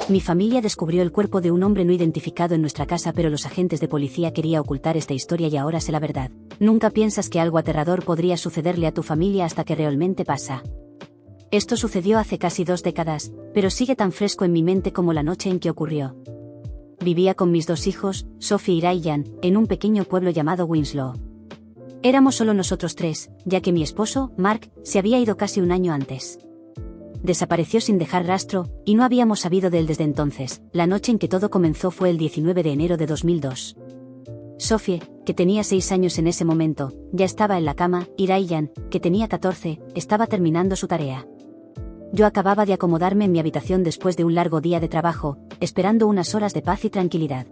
Mi familia descubrió el cuerpo de un hombre no identificado en nuestra casa, pero los agentes de policía querían ocultar esta historia y ahora sé la verdad. Nunca piensas que algo aterrador podría sucederle a tu familia hasta que realmente pasa. Esto sucedió hace casi 2 décadas, pero sigue tan fresco en mi mente como la noche en que ocurrió. Vivía con mis 2 hijos, Sophie y Ryan, en un pequeño pueblo llamado Winslow. Éramos solo nosotros 3, ya que mi esposo, Mark, se había ido casi un año antes. Desapareció sin dejar rastro, y no habíamos sabido de él desde entonces. La noche en que todo comenzó fue el 19 de enero de 2002. Sophie, que tenía 6 años en ese momento, ya estaba en la cama, y Ryan, que tenía 14, estaba terminando su tarea. Yo acababa de acomodarme en mi habitación después de un largo día de trabajo, esperando unas horas de paz y tranquilidad.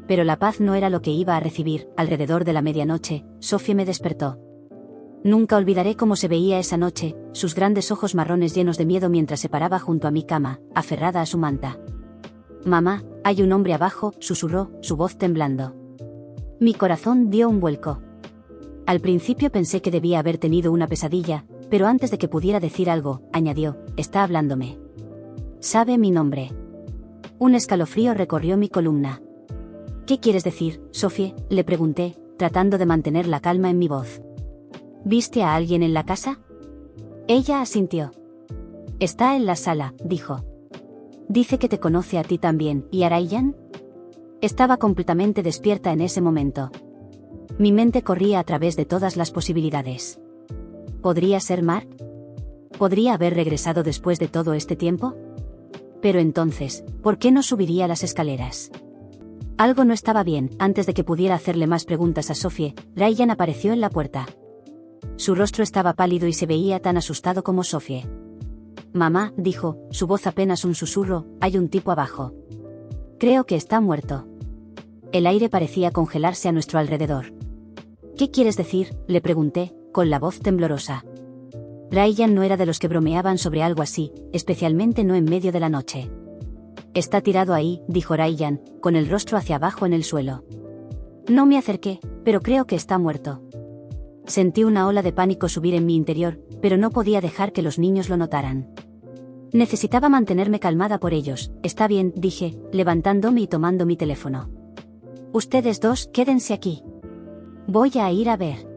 Pero la paz no era lo que iba a recibir. Alrededor de la medianoche, Sophie me despertó. Nunca olvidaré cómo se veía esa noche, sus grandes ojos marrones llenos de miedo mientras se paraba junto a mi cama, aferrada a su manta. «Mamá, hay un hombre abajo», susurró, su voz temblando. Mi corazón dio un vuelco. Al principio pensé que debía haber tenido una pesadilla, pero antes de que pudiera decir algo, añadió, «Está hablándome. Sabe mi nombre». Un escalofrío recorrió mi columna. «¿Qué quieres decir, Sophie?», le pregunté, tratando de mantener la calma en mi voz. «¿Viste a alguien en la casa?». Ella asintió. «Está en la sala», dijo. «Dice que te conoce a ti también, ¿y a Ryan?». Estaba completamente despierta en ese momento. Mi mente corría a través de todas las posibilidades. ¿Podría ser Mark? ¿Podría haber regresado después de todo este tiempo? Pero entonces, ¿por qué no subiría las escaleras? Algo no estaba bien. Antes de que pudiera hacerle más preguntas a Sophie, Ryan apareció en la puerta. Su rostro estaba pálido y se veía tan asustado como Sophie. «Mamá», dijo, su voz apenas un susurro, «hay un tipo abajo. Creo que está muerto». El aire parecía congelarse a nuestro alrededor. «¿Qué quieres decir?», le pregunté, con la voz temblorosa. Ryan no era de los que bromeaban sobre algo así, especialmente no en medio de la noche. «Está tirado ahí», dijo Ryan, con el rostro hacia abajo en el suelo. No me acerqué, pero creo que está muerto. Sentí una ola de pánico subir en mi interior, pero no podía dejar que los niños lo notaran. Necesitaba mantenerme calmada por ellos. «Está bien», dije, levantándome y tomando mi teléfono. «Ustedes 2, quédense aquí. Voy a ir a ver».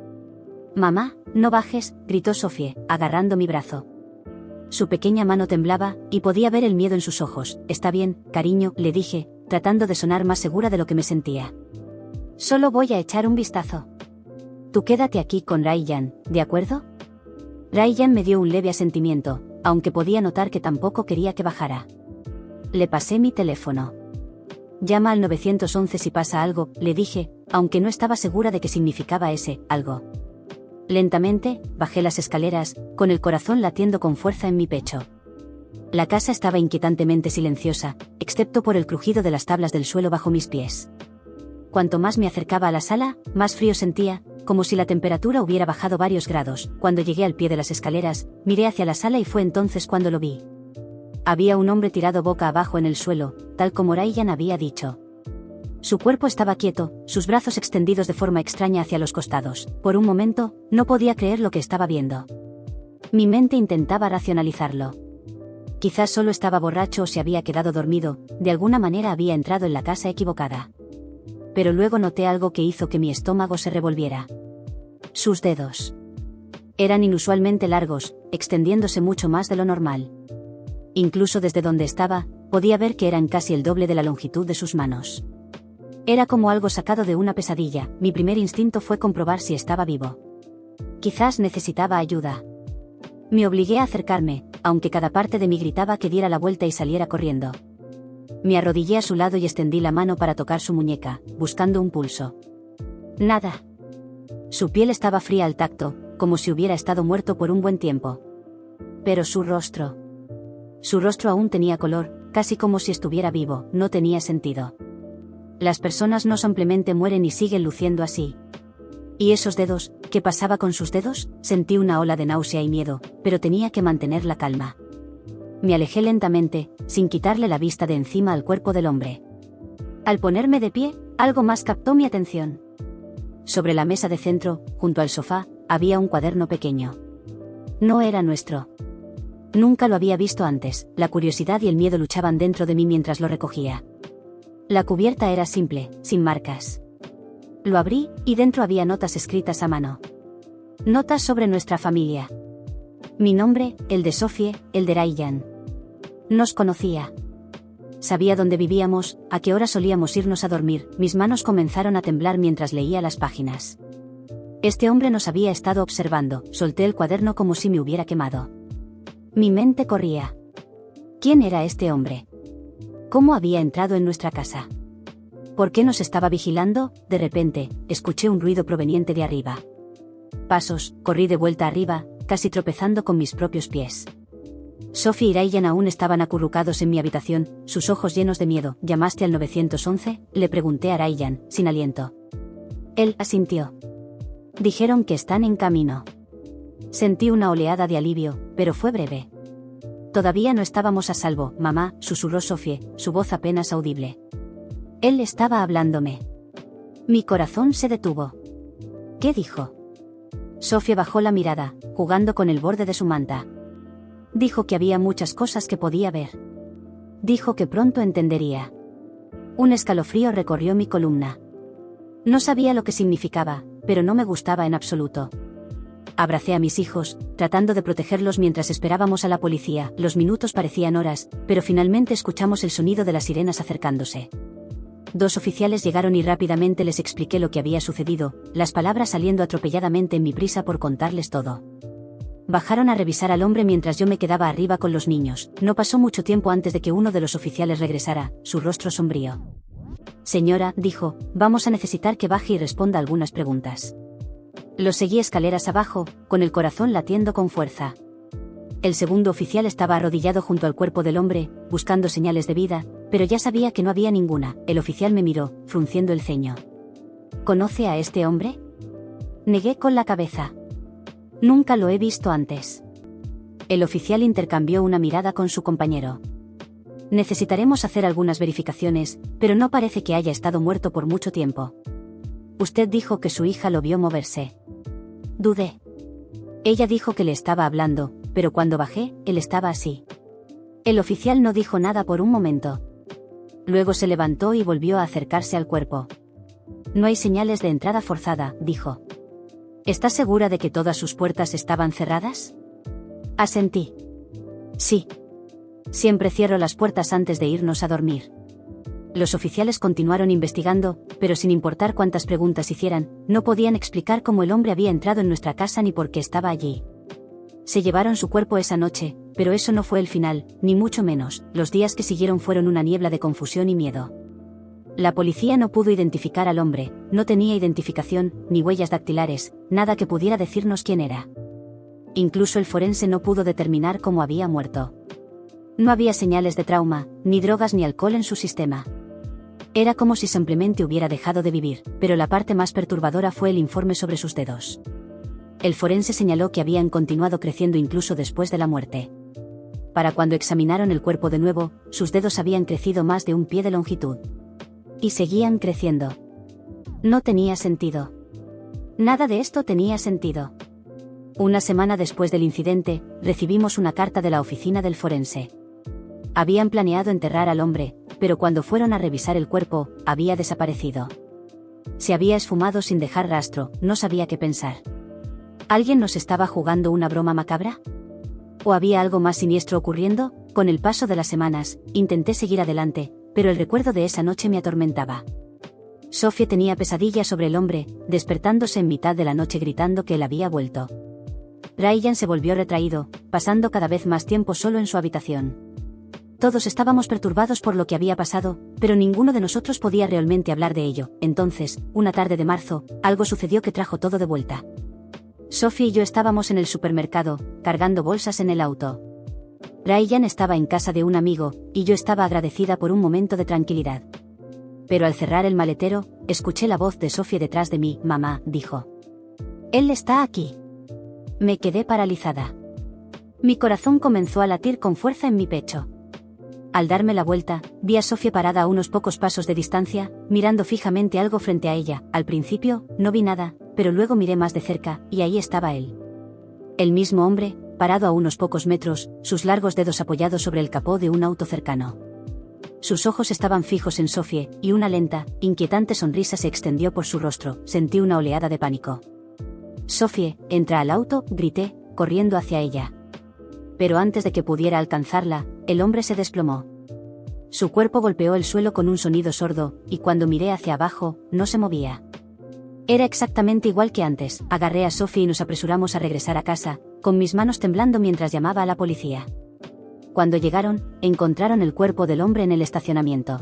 «Mamá, no bajes», gritó Sophie, agarrando mi brazo. Su pequeña mano temblaba, y podía ver el miedo en sus ojos. «Está bien, cariño», le dije, tratando de sonar más segura de lo que me sentía. «Solo voy a echar un vistazo. Tú quédate aquí con Ryan, ¿de acuerdo?». Ryan me dio un leve asentimiento, aunque podía notar que tampoco quería que bajara. Le pasé mi teléfono. «Llama al 911 si pasa algo», le dije, aunque no estaba segura de qué significaba ese algo. Lentamente, bajé las escaleras, con el corazón latiendo con fuerza en mi pecho. La casa estaba inquietantemente silenciosa, excepto por el crujido de las tablas del suelo bajo mis pies. Cuanto más me acercaba a la sala, más frío sentía, como si la temperatura hubiera bajado varios grados. Cuando llegué al pie de las escaleras, miré hacia la sala y fue entonces cuando lo vi. Había un hombre tirado boca abajo en el suelo, tal como Ryan había dicho. Su cuerpo estaba quieto, sus brazos extendidos de forma extraña hacia los costados. Por un momento, no podía creer lo que estaba viendo. Mi mente intentaba racionalizarlo. Quizás solo estaba borracho o se había quedado dormido, de alguna manera había entrado en la casa equivocada. Pero luego noté algo que hizo que mi estómago se revolviera. Sus dedos. Eran inusualmente largos, extendiéndose mucho más de lo normal. Incluso desde donde estaba, podía ver que eran casi el doble de la longitud de sus manos. Era como algo sacado de una pesadilla. Mi primer instinto fue comprobar si estaba vivo. Quizás necesitaba ayuda. Me obligué a acercarme, aunque cada parte de mí gritaba que diera la vuelta y saliera corriendo. Me arrodillé a su lado y extendí la mano para tocar su muñeca, buscando un pulso. Nada. Su piel estaba fría al tacto, como si hubiera estado muerto por un buen tiempo. Pero su rostro. Su rostro aún tenía color, casi como si estuviera vivo. No tenía sentido. Las personas no simplemente mueren y siguen luciendo así. ¿Y esos dedos? ¿Qué pasaba con sus dedos? Sentí una ola de náusea y miedo, pero tenía que mantener la calma. Me alejé lentamente, sin quitarle la vista de encima al cuerpo del hombre. Al ponerme de pie, algo más captó mi atención. Sobre la mesa de centro, junto al sofá, había un cuaderno pequeño. No era nuestro. Nunca lo había visto antes, la curiosidad y el miedo luchaban dentro de mí mientras lo recogía. La cubierta era simple, sin marcas. Lo abrí, y dentro había notas escritas a mano. Notas sobre nuestra familia. Mi nombre, el de Sophie, el de Ryan. Nos conocía. Sabía dónde vivíamos, a qué hora solíamos irnos a dormir. Mis manos comenzaron a temblar mientras leía las páginas. Este hombre nos había estado observando. Solté el cuaderno como si me hubiera quemado. Mi mente corría. ¿Quién era este hombre? ¿Cómo había entrado en nuestra casa? ¿Por qué nos estaba vigilando? De repente, escuché un ruido proveniente de arriba. Pasos, corrí de vuelta arriba, casi tropezando con mis propios pies. Sophie y Ryan aún estaban acurrucados en mi habitación, sus ojos llenos de miedo. ¿Llamaste al 911? Le pregunté a Ryan, sin aliento. Él asintió. Dijeron que están en camino. Sentí una oleada de alivio, pero fue breve. Todavía no estábamos a salvo, mamá, susurró Sophie, su voz apenas audible. Él estaba hablándome. Mi corazón se detuvo. ¿Qué dijo? Sophie bajó la mirada, jugando con el borde de su manta. Dijo que había muchas cosas que podía ver. Dijo que pronto entendería. Un escalofrío recorrió mi columna. No sabía lo que significaba, pero no me gustaba en absoluto. Abracé a mis hijos, tratando de protegerlos mientras esperábamos a la policía. Los minutos parecían horas, pero finalmente escuchamos el sonido de las sirenas acercándose. 2 oficiales llegaron y rápidamente les expliqué lo que había sucedido, las palabras saliendo atropelladamente en mi prisa por contarles todo. Bajaron a revisar al hombre mientras yo me quedaba arriba con los niños. No pasó mucho tiempo antes de que uno de los oficiales regresara, su rostro sombrío. Señora, dijo, vamos a necesitar que baje y responda algunas preguntas. Lo seguí escaleras abajo, con el corazón latiendo con fuerza. El segundo oficial estaba arrodillado junto al cuerpo del hombre, buscando señales de vida, pero ya sabía que no había ninguna. El oficial me miró, frunciendo el ceño. ¿Conoce a este hombre? Negué con la cabeza. Nunca lo he visto antes. El oficial intercambió una mirada con su compañero. Necesitaremos hacer algunas verificaciones, pero no parece que haya estado muerto por mucho tiempo. Usted dijo que su hija lo vio moverse. Dudé. Ella dijo que le estaba hablando, pero cuando bajé, él estaba así. El oficial no dijo nada por un momento. Luego se levantó y volvió a acercarse al cuerpo. No hay señales de entrada forzada, dijo. ¿Está segura de que todas sus puertas estaban cerradas? Asentí. Sí. Siempre cierro las puertas antes de irnos a dormir. Los oficiales continuaron investigando, pero sin importar cuántas preguntas hicieran, no podían explicar cómo el hombre había entrado en nuestra casa ni por qué estaba allí. Se llevaron su cuerpo esa noche, pero eso no fue el final, ni mucho menos. Los días que siguieron fueron una niebla de confusión y miedo. La policía no pudo identificar al hombre, no tenía identificación, ni huellas dactilares, nada que pudiera decirnos quién era. Incluso el forense no pudo determinar cómo había muerto. No había señales de trauma, ni drogas ni alcohol en su sistema. Era como si simplemente hubiera dejado de vivir, pero la parte más perturbadora fue el informe sobre sus dedos. El forense señaló que habían continuado creciendo incluso después de la muerte. Para cuando examinaron el cuerpo de nuevo, sus dedos habían crecido más de 1 pie de longitud. Y seguían creciendo. No tenía sentido. Nada de esto tenía sentido. Una semana después del incidente, recibimos una carta de la oficina del forense. Habían planeado enterrar al hombre, pero cuando fueron a revisar el cuerpo, había desaparecido. Se había esfumado sin dejar rastro, no sabía qué pensar. ¿Alguien nos estaba jugando una broma macabra? ¿O había algo más siniestro ocurriendo? Con el paso de las semanas, intenté seguir adelante, pero el recuerdo de esa noche me atormentaba. Sophie tenía pesadillas sobre el hombre, despertándose en mitad de la noche gritando que él había vuelto. Ryan se volvió retraído, pasando cada vez más tiempo solo en su habitación. Todos estábamos perturbados por lo que había pasado, pero ninguno de nosotros podía realmente hablar de ello. Entonces, una tarde de marzo, algo sucedió que trajo todo de vuelta. Sophie y yo estábamos en el supermercado, cargando bolsas en el auto. Ryan estaba en casa de un amigo, y yo estaba agradecida por un momento de tranquilidad. Pero al cerrar el maletero, escuché la voz de Sophie detrás de mí. Mamá, dijo. Él está aquí. Me quedé paralizada. Mi corazón comenzó a latir con fuerza en mi pecho. Al darme la vuelta, vi a Sophie parada a unos pocos pasos de distancia, mirando fijamente algo frente a ella. Al principio, no vi nada, pero luego miré más de cerca, y ahí estaba él. El mismo hombre, parado a unos pocos metros, sus largos dedos apoyados sobre el capó de un auto cercano. Sus ojos estaban fijos en Sophie, y una lenta, inquietante sonrisa se extendió por su rostro. Sentí una oleada de pánico. «Sophie, entra al auto», grité, corriendo hacia ella. Pero antes de que pudiera alcanzarla, el hombre se desplomó. Su cuerpo golpeó el suelo con un sonido sordo, y cuando miré hacia abajo, no se movía. Era exactamente igual que antes. Agarré a Sophie y nos apresuramos a regresar a casa, con mis manos temblando mientras llamaba a la policía. Cuando llegaron, encontraron el cuerpo del hombre en el estacionamiento.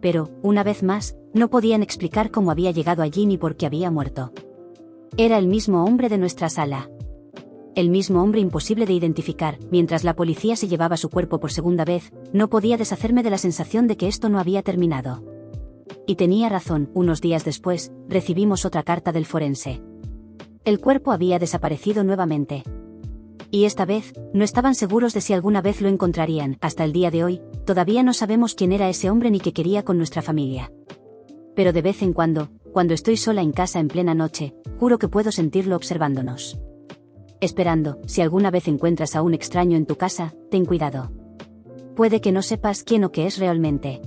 Pero, una vez más, no podían explicar cómo había llegado allí ni por qué había muerto. Era el mismo hombre de nuestra sala. El mismo hombre imposible de identificar. Mientras la policía se llevaba su cuerpo por segunda vez, no podía deshacerme de la sensación de que esto no había terminado. Y tenía razón. Unos días después, recibimos otra carta del forense. El cuerpo había desaparecido nuevamente. Y esta vez, no estaban seguros de si alguna vez lo encontrarían. Hasta el día de hoy, todavía no sabemos quién era ese hombre ni qué quería con nuestra familia. Pero de vez en cuando estoy sola en casa en plena noche, juro que puedo sentirlo observándonos. Esperando. Si alguna vez encuentras a un extraño en tu casa, ten cuidado. Puede que no sepas quién o qué es realmente.